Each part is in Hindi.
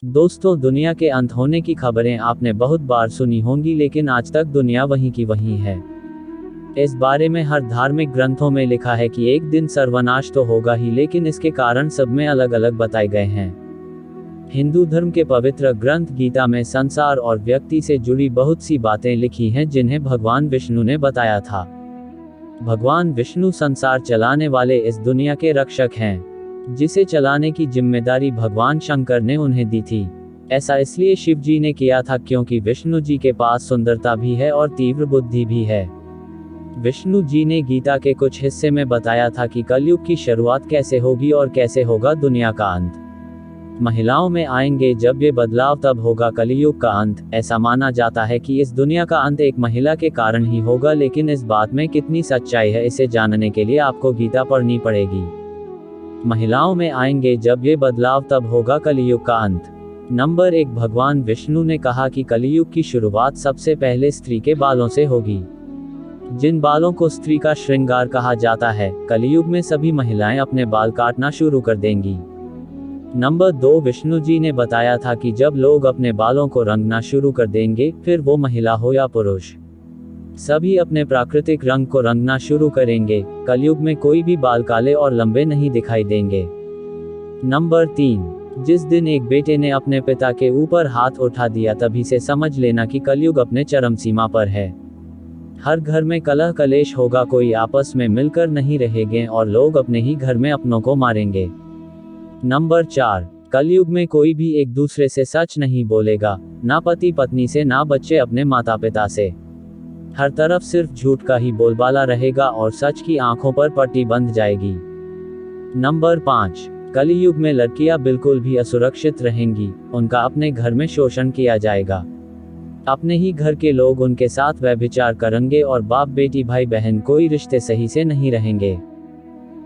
दोस्तों, दुनिया के अंत होने की खबरें आपने बहुत बार सुनी होंगी, लेकिन आज तक दुनिया वहीं की वहीं है। इस बारे में हर धार्मिक ग्रंथों में लिखा है कि एक दिन सर्वनाश तो होगा ही, लेकिन इसके कारण सब में अलग अलग बताए गए हैं। हिंदू धर्म के पवित्र ग्रंथ गीता में संसार और व्यक्ति से जुड़ी बहुत सी बातें लिखी हैं जिन्हें भगवान विष्णु ने बताया था। भगवान विष्णु संसार चलाने वाले इस दुनिया के रक्षक हैं, जिसे चलाने की जिम्मेदारी भगवान शंकर ने उन्हें दी थी। ऐसा इसलिए शिव जी ने किया था क्योंकि विष्णु जी के पास सुंदरता भी है और तीव्र बुद्धि भी है। विष्णु जी ने गीता के कुछ हिस्से में बताया था कि कलयुग की शुरुआत कैसे होगी और कैसे होगा दुनिया का अंत। महिलाओं में आएंगे जब ये बदलाव, तब होगा कलयुग का अंत। ऐसा माना जाता है कि इस दुनिया का अंत एक महिला के कारण ही होगा, लेकिन इस बात में कितनी सच्चाई है, इसे जानने के लिए आपको गीता पढ़नी पड़ेगी। महिलाओं में आएंगे जब ये बदलाव, तब होगा कलयुग का अंत। नंबर 1, भगवान विष्णु ने कहा कि कलयुग की शुरुआत सबसे पहले स्त्री के बालों से होगी। जिन बालों को स्त्री का श्रृंगार कहा जाता है, कलयुग में सभी महिलाएं अपने बाल काटना शुरू कर देंगी। नंबर 2, विष्णु जी ने बताया था कि जब लोग अपने बालों को रंगना शुरू कर देंगे, फिर वो महिला हो या पुरुष, सभी अपने प्राकृतिक रंग को रंगना शुरू करेंगे। कलयुग में कोई भी बाल काले और लंबे नहीं दिखाई देंगे। नंबर 3, जिस दिन एक बेटे ने अपने पिता के ऊपर हाथ उठा दिया, तभी से समझ लेना कि कलयुग अपने चरम सीमा पर है। हर घर में कलह कलेश होगा, कोई आपस में मिलकर नहीं रहेंगे और लोग अपने ही घर में अपनों को मारेंगे। नंबर 4, कलयुग में कोई भी एक दूसरे से सच नहीं बोलेगा, ना पति पत्नी से, ना बच्चे अपने माता पिता से। हर तरफ सिर्फ झूठ का ही बोलबाला रहेगा और सच की आंखों पर पट्टी बंध जाएगी। नंबर 5, कलयुग में लड़कियां बिल्कुल भी असुरक्षित रहेंगी, उनका अपने घर में शोषण किया जाएगा। अपने ही घर के लोग उनके साथ व्यभिचार करेंगे और बाप बेटी भाई बहन कोई रिश्ते सही से नहीं रहेंगे।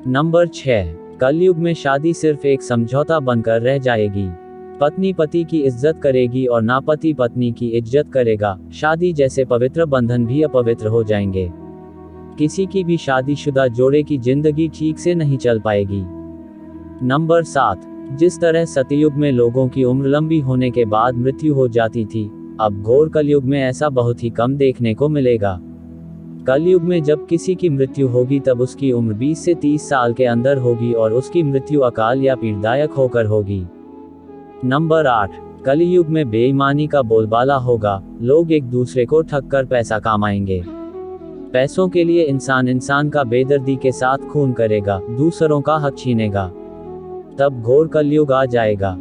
नंबर 6, कलयुग में शादी सिर्फ एक समझौता बनकर रह जाएगी। पत्नी पति की इज्जत करेगी और ना पति पत्नी की इज्जत करेगा। शादी जैसे पवित्र बंधन भी अपवित्र हो जाएंगे। किसी की भी शादीशुदा जोड़े की जिंदगी ठीक से नहीं चल पाएगी। नंबर 7, जिस तरह सतयुग में लोगों की उम्र लंबी होने के बाद मृत्यु हो जाती थी, अब घोर कलयुग में ऐसा बहुत ही कम देखने को मिलेगा। कलयुग में जब किसी की मृत्यु होगी, तब उसकी उम्र 20 से 30 साल के अंदर होगी और उसकी मृत्यु अकाल या पीड़ादायक होकर होगी। नंबर 8, कलयुग में बेईमानी का बोलबाला होगा। लोग एक दूसरे को ठग कर पैसा कमाएंगे। पैसों के लिए इंसान का बेदर्दी के साथ खून करेगा, दूसरों का हक छीनेगा। तब घोर कलयुग आ जाएगा।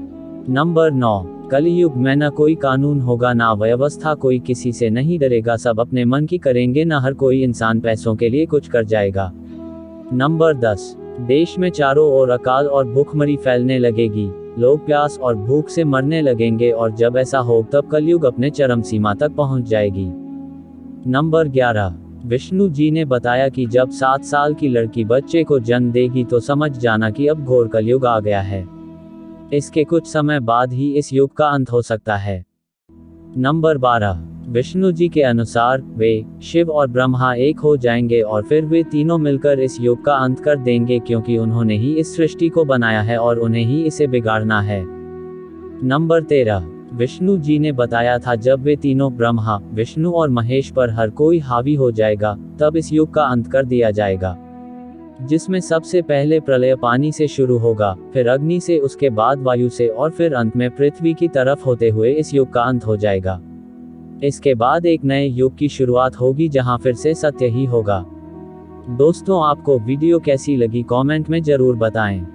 नंबर 9, कलयुग में न कोई कानून होगा, ना व्यवस्था, कोई किसी से नहीं डरेगा, सब अपने मन की करेंगे, न हर कोई इंसान पैसों के लिए कुछ कर जाएगा। नंबर 10, देश में चारों ओर अकाल और भूखमरी फैलने लगेगी। लोग प्यास और भूख से मरने लगेंगे और जब ऐसा हो, तब कलयुग अपने चरम सीमा तक पहुंच जाएगी। नंबर 11, विष्णु जी ने बताया कि जब 7 साल की लड़की बच्चे को जन्म देगी, तो समझ जाना कि अब घोर कलयुग आ गया है। इसके कुछ समय बाद ही इस युग का अंत हो सकता है। नंबर 12, विष्णु जी के अनुसार वे शिव और ब्रह्मा एक हो जाएंगे और फिर वे तीनों मिलकर इस युग का अंत कर देंगे, क्योंकि उन्होंने ही इस सृष्टि को बनाया है और उन्हें ही इसे बिगाड़ना है। नंबर 13, विष्णु जी ने बताया था जब वे तीनों ब्रह्मा, विष्णु और महेश पर हर कोई हावी हो जाएगा, तब इस युग का अंत कर दिया जाएगा, जिसमें सबसे पहले प्रलय पानी से शुरू होगा, फिर अग्नि से, उसके बाद वायु से और फिर अंत में पृथ्वी की तरफ होते हुए इस युग का अंत हो जाएगा। इसके बाद एक नए युग की शुरुआत होगी, जहां फिर से सत्य ही होगा। दोस्तों, आपको वीडियो कैसी लगी कमेंट में जरूर बताएं।